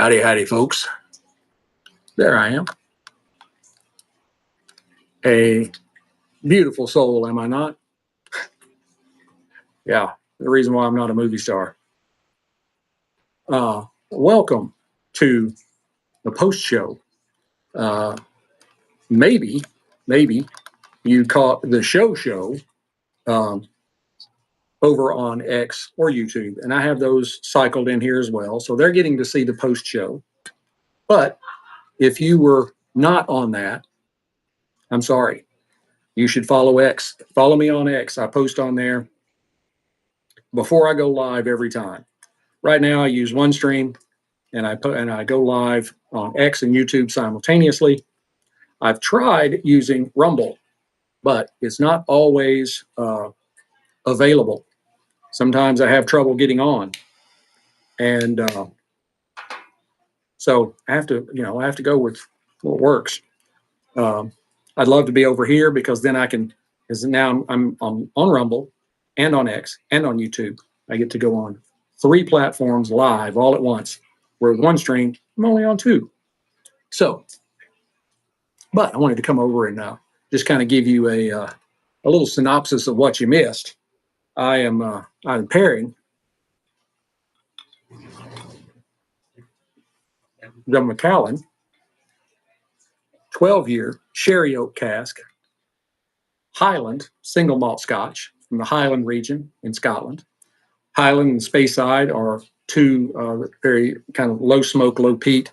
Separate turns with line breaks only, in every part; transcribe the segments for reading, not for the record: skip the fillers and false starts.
Howdy, howdy, folks. There I am. A beautiful soul, am I not? Yeah, the reason why I'm not a movie star. Welcome to the post show. Uh, maybe you caught the show um, over on X or YouTube, and I have those cycled in here as well. So they're getting to see the post show. But if you were not on that, I'm sorry. You should follow X. Follow me on X. I post on there before I go live every time. Right now, I use OneStream, and I go live on X and YouTube simultaneously. I've tried using Rumble, but it's not always available. Sometimes I have trouble getting on, and so I have to go with what works. Um, I'd love to be over here because then I can, because now I'm on Rumble and on X and on YouTube. I get to go on 3 platforms live all at once. Where with OneStream, I'm only on 2. So, but I wanted to come over and just kind of give you a little synopsis of what you missed. I'm pairing the Macallan 12-year sherry oak cask Highland single malt Scotch from the Highland region in Scotland. Highland and Speyside are 2 very kind of low smoke, low peat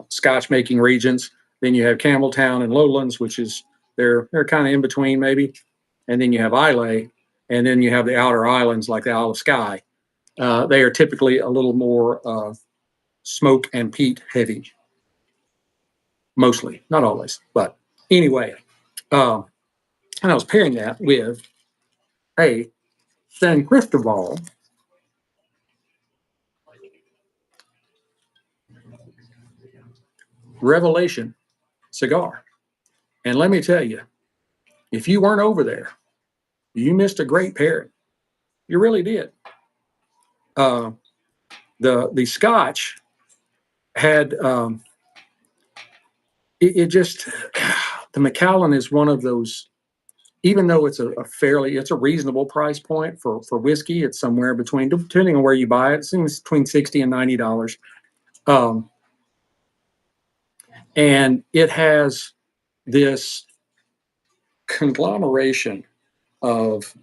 Scotch making regions. Then you have Campbelltown and Lowlands, which is they're kind of in between maybe. And then you have Islay, and then you have the outer islands like the Isle of Skye. They are typically a little more smoke and peat heavy, mostly, not always. But anyway, and I was pairing that with a San Cristobal Revelation cigar. And let me tell you, if you weren't over there, you missed a great pairing. You really did. The Scotch had it just the Macallan is one of those. Even though it's it's a reasonable price point for whiskey, it's somewhere between, depending on where you buy it, it seems between $60 and $90. And it has this conglomeration of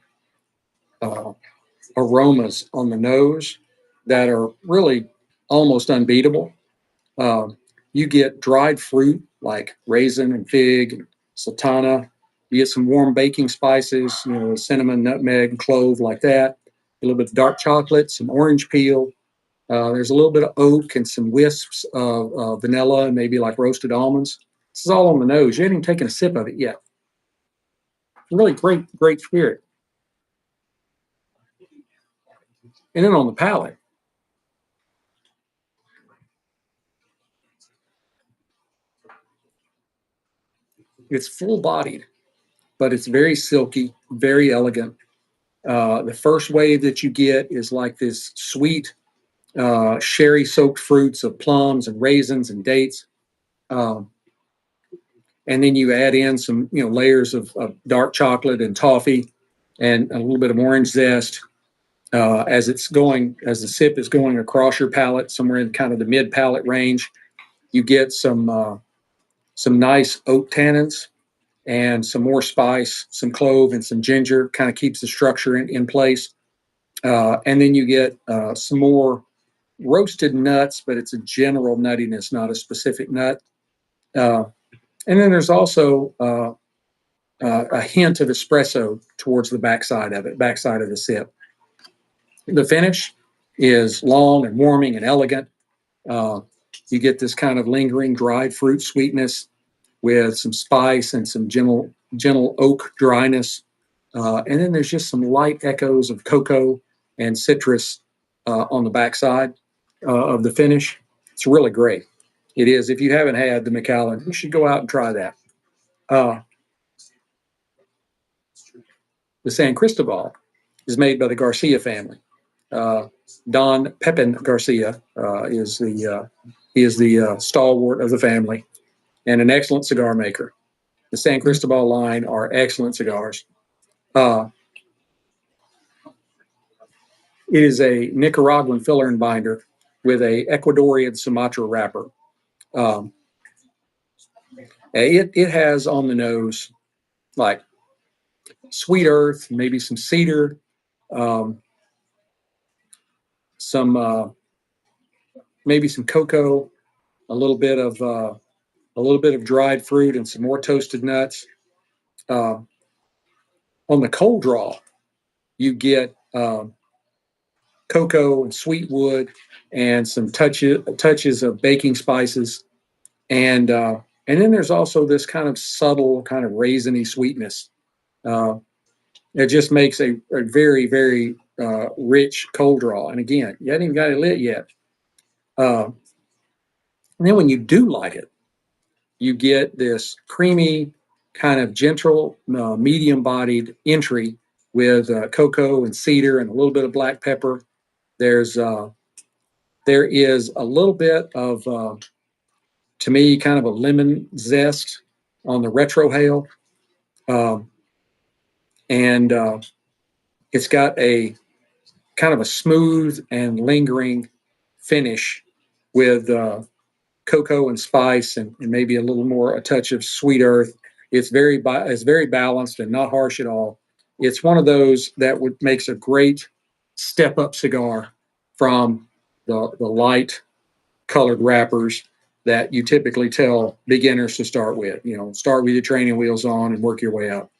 aromas on the nose that are really almost unbeatable. You get dried fruit like raisin and fig and sultana. You get some warm baking spices, cinnamon, nutmeg, clove, like that. A little bit of dark chocolate, some orange peel. There's a little bit of oak and some wisps of vanilla and maybe like roasted almonds. This is all on the nose. You haven't even taken a sip of it yet. Really great spirit. And then on the palate, it's full-bodied, but it's very silky, very elegant. The first wave that you get is like this sweet sherry-soaked fruits of plums and raisins and dates. And then you add in some, layers of dark chocolate and toffee and a little bit of orange zest. As the sip is going across your palate, somewhere in kind of the mid palate range, you get some nice oak tannins and some more spice, some clove and some ginger, kind of keeps the structure in place. And then you get some more roasted nuts, but it's a general nuttiness, not a specific nut. And then there's also a hint of espresso towards the backside of the sip. The finish is long and warming and elegant. You get this kind of lingering dried fruit sweetness with some spice and some gentle oak dryness. And then there's just some light echoes of cocoa and citrus on the backside of the finish. It's really great. It is. If you haven't had the Macallan, you should go out and try that. The San Cristobal is made by the Garcia family. Don Pepin Garcia he is the stalwart of the family and an excellent cigar maker. The San Cristobal line are excellent cigars. Uh, it is a Nicaraguan filler and binder with a Ecuadorian Sumatra wrapper. Um, it has on the nose like sweet earth, maybe some cedar, um, some maybe some cocoa, a little bit of dried fruit, and some more toasted nuts. Uh, on the cold draw, you get cocoa and sweet wood and some touches of baking spices, and then there's also this kind of subtle, kind of raisiny sweetness. Uh, it just makes a very, very rich cold draw. And again, you haven't even got it lit yet. And then when you do light it, you get this creamy, kind of gentle, medium-bodied entry with cocoa and cedar and a little bit of black pepper. There's there is a little bit of, to me, kind of a lemon zest on the retrohale, um, and it's got a kind of a smooth and lingering finish with cocoa and spice and maybe a little more a touch of sweet earth. It's very balanced and not harsh at all. It's one of those that would makes a great step up cigar from the light colored wrappers that you typically tell beginners to start with. You know, start with your training wheels on and work your way up.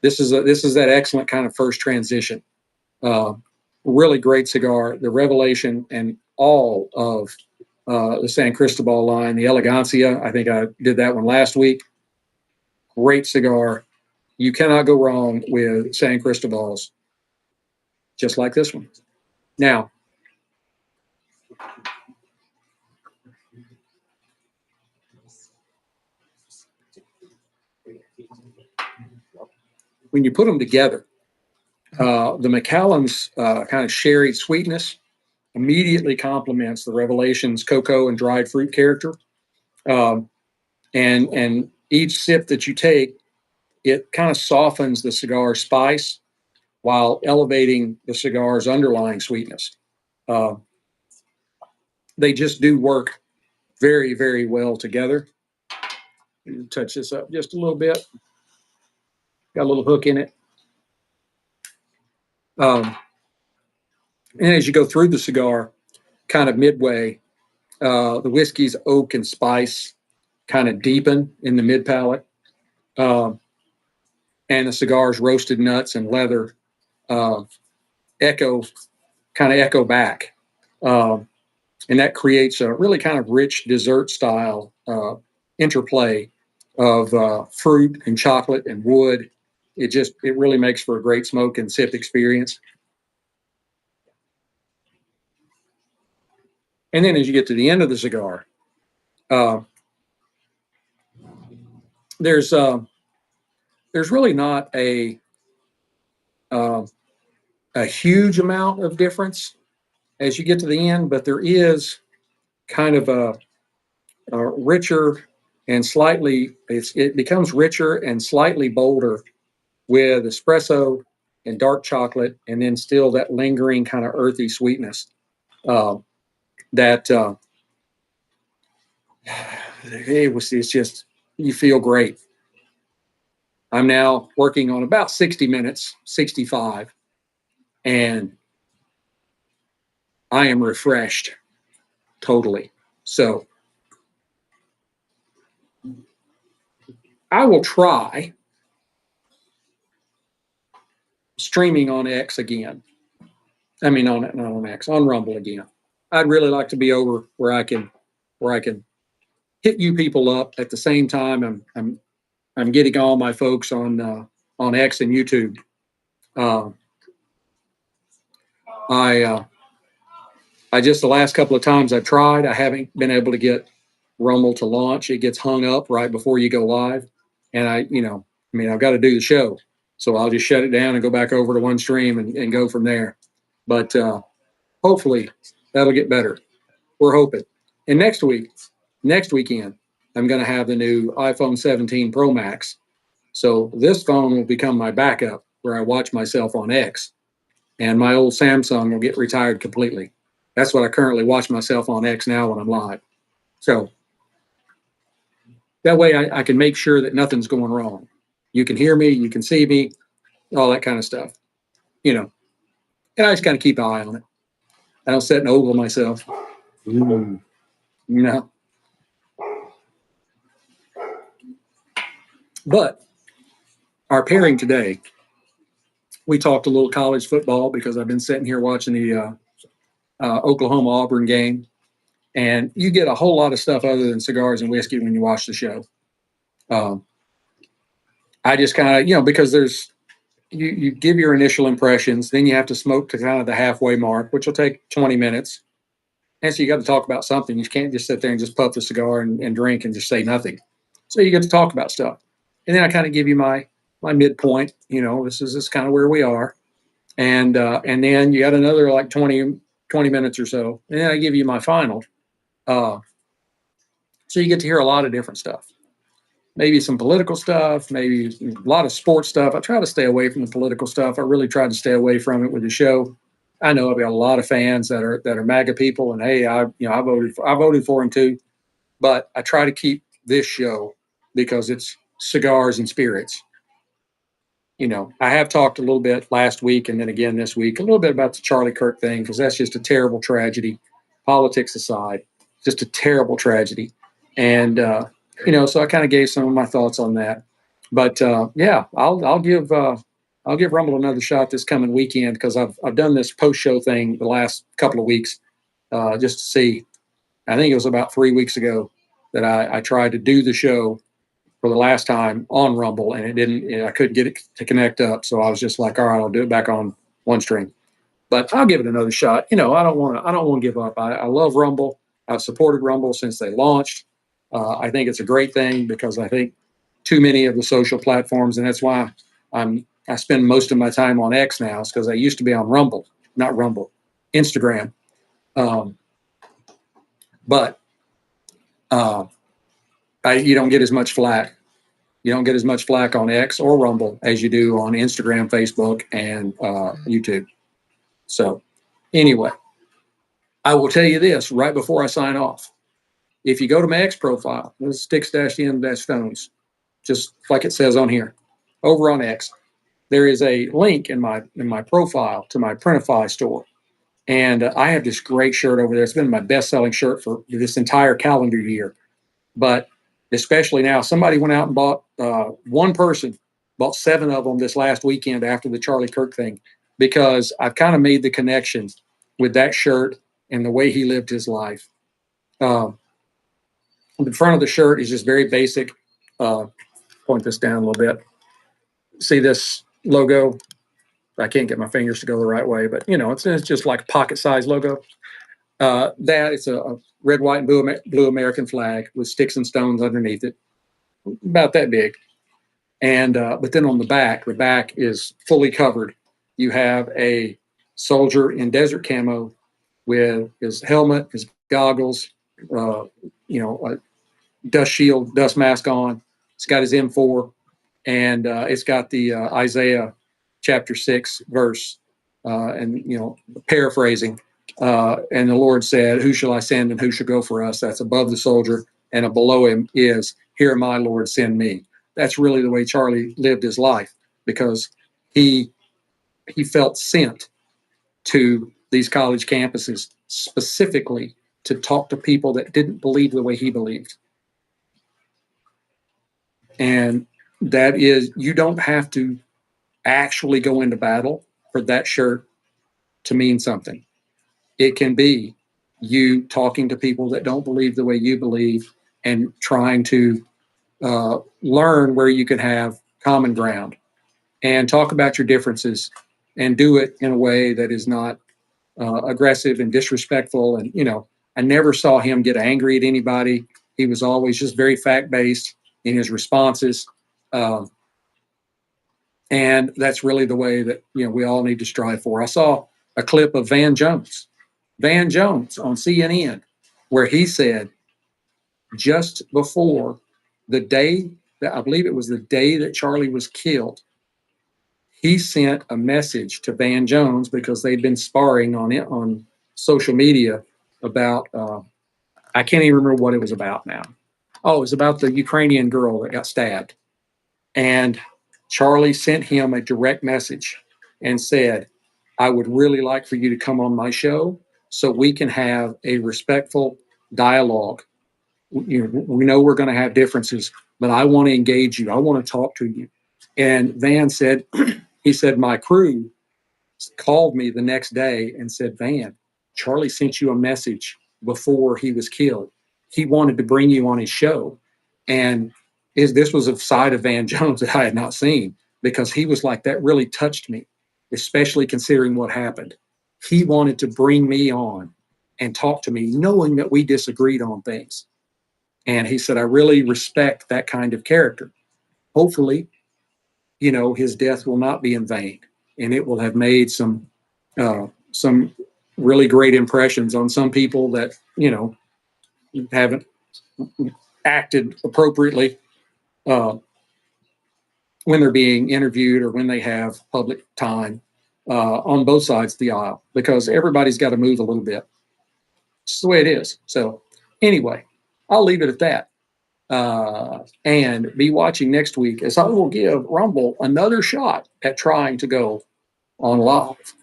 This is that excellent kind of first transition. Uh, really great cigar. The Revelation and all of the San Cristobal line, the Elegancia. I think I did that one last week. Great cigar. You cannot go wrong with San Cristobals, just like this one. Now, when you put them together, the Macallan's kind of sherry sweetness immediately complements the Revelation's cocoa and dried fruit character. Um, and each sip that you take, it kind of softens the cigar spice while elevating the cigar's underlying sweetness. Uh, they just do work very, very well together. Touch this up just a little bit. Got a little hook in it. Um, and as you go through the cigar, kind of midway, the whiskey's oak and spice kind of deepen in the mid palate. Um, and the cigar's roasted nuts and leather uh, echo echo back. Um, and that creates a really kind of rich dessert style interplay of fruit and chocolate and wood. It really makes for a great smoke and sip experience. And then as you get to the end of the cigar, uh, there's uh, there's really not uh, a huge amount of difference as you get to the end, but there is kind of a richer and it becomes richer and slightly bolder with espresso and dark chocolate, and then still that lingering kind of earthy sweetness uh, that it's just, you feel great. I'm now working on about 60 minutes, 65, and I am refreshed totally. So I will try streaming on X again. I mean, not on X, on Rumble again. I'd really like to be over where I can hit you people up at the same time. I'm getting all my folks on X and YouTube. Uh, I just the last couple of times I've tried, I haven't been able to get Rumble to launch. It gets hung up right before you go live, and I've got to do the show, so I'll just shut it down and go back over to one stream and go from there. But hopefully that'll get better. We're hoping. And next weekend, I'm going to have the new iPhone 17 Pro Max. So this phone will become my backup where I watch myself on X, and my old Samsung will get retired completely. That's what I currently watch myself on X now when I'm live. So that way I can make sure that nothing's going wrong. You can hear me, you can see me, all that kind of stuff, you know. And I just kind of keep an eye on it. I don't sit and ogle myself. No. But our pairing today, we talked a little college football because I've been sitting here watching the Oklahoma Auburn game, and you get a whole lot of stuff other than cigars and whiskey when you watch the show. Um, I just kind of, because there's you give your initial impressions, then you have to smoke to kind of the halfway mark, which will take 20 minutes. And so you got to talk about something. You can't just sit there and just puff the cigar and drink and just say nothing. So you get to talk about stuff. And then I kind of give you my midpoint. This is kind of where we are. And then you got another like 20 minutes or so. And then I give you my final. So you get to hear a lot of different stuff. Maybe some political stuff, maybe a lot of sports stuff. I try to stay away from the political stuff. I really try to stay away from it with the show. I know I've got a lot of fans that are MAGA people, and hey, I voted for him too. But I try to keep this show because it's cigars and spirits. I have talked a little bit last week and then again this week, a little bit about the Charlie Kirk thing, because that's just a terrible tragedy. Politics aside, just a terrible tragedy. And, so I kind of gave some of my thoughts on that. But yeah, I'll give Rumble another shot this coming weekend, because I've done this post show thing the last couple of weeks just to see. I think it was about 3 weeks ago that I tried to do the show for the last time on Rumble, and it didn't. I couldn't get it to connect up, so I was just like, all right, I'll do it back on one string. But I'll give it another shot. I don't want to give up. I love Rumble. I've supported Rumble since they launched. I think it's a great thing, because I think too many of the social platforms, and that's why I spend most of my time on X now, is because I used to be on Instagram. But you don't get as much flack. You don't get as much flack on X or Rumble as you do on Instagram, Facebook, and YouTube. So anyway, I will tell you this right before I sign off. If you go to my X profile, this is Sticks-n-Stonez, just like it says on here, over on X, there is a link in my profile to my Printify store. And I have this great shirt over there. It's been my best-selling shirt for this entire calendar year. But especially now, somebody went out and bought, one person bought 7 of them this last weekend after the Charlie Kirk thing, because I've kind of made the connection with that shirt and the way he lived his life. The front of the shirt is just very basic. Point this down a little bit. See this logo? I can't get my fingers to go the right way, but it's just like a pocket-sized logo. That it's a red, white, and blue American flag with Sticks-n-Stonez underneath it, about that big. And but then on the back is fully covered. You have a soldier in desert camo with his helmet, his goggles, a dust shield, dust mask on. It's got his M4, and it's got the Isaiah chapter 6 verse, and paraphrasing. And the Lord said, "Who shall I send, and who shall go for us?" That's above the soldier, and below him is, "Here am I, Lord, send me." That's really the way Charlie lived his life, because he felt sent to these college campuses specifically to talk to people that didn't believe the way he believed. And that is, you don't have to actually go into battle for that shirt to mean something. It can be you talking to people that don't believe the way you believe, and trying to learn where you can have common ground and talk about your differences, and do it in a way that is not aggressive and disrespectful. And, I never saw him get angry at anybody. He was always just very fact-based in his responses. And that's really the way that, we all need to strive for. I saw a clip of Van Jones, Van Jones on CNN, where he said just before the day that I believe it was the day that Charlie was killed, he sent a message to Van Jones because they'd been sparring on it on social media about I can't even remember what it was about now. Oh, it was about the Ukrainian girl that got stabbed. And Charlie sent him a direct message and said, I would really like for you to come on my show so we can have a respectful dialogue. We know we're going to have differences, but I want to engage you. I want to talk to you. And Van said, he said, my crew called me the next day and said, Van, Charlie sent you a message before he was killed. He wanted to bring you on his show. And this was a side of Van Jones that I had not seen, because he was like, that really touched me, especially considering what happened. He wanted to bring me on and talk to me, knowing that we disagreed on things. And he said, I really respect that kind of character. Hopefully, his death will not be in vain, and it will have made some really great impressions on some people that haven't acted appropriately when they're being interviewed or when they have public time on both sides of the aisle, because everybody's got to move a little bit. It's the way it is. So anyway, I'll leave it at that. And be watching next week, as I will give Rumble another shot at trying to go on live.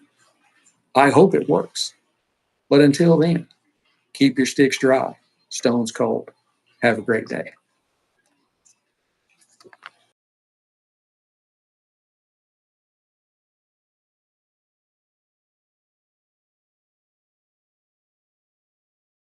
I hope it works. But until then, keep your sticks dry, stones cold. Have a great day.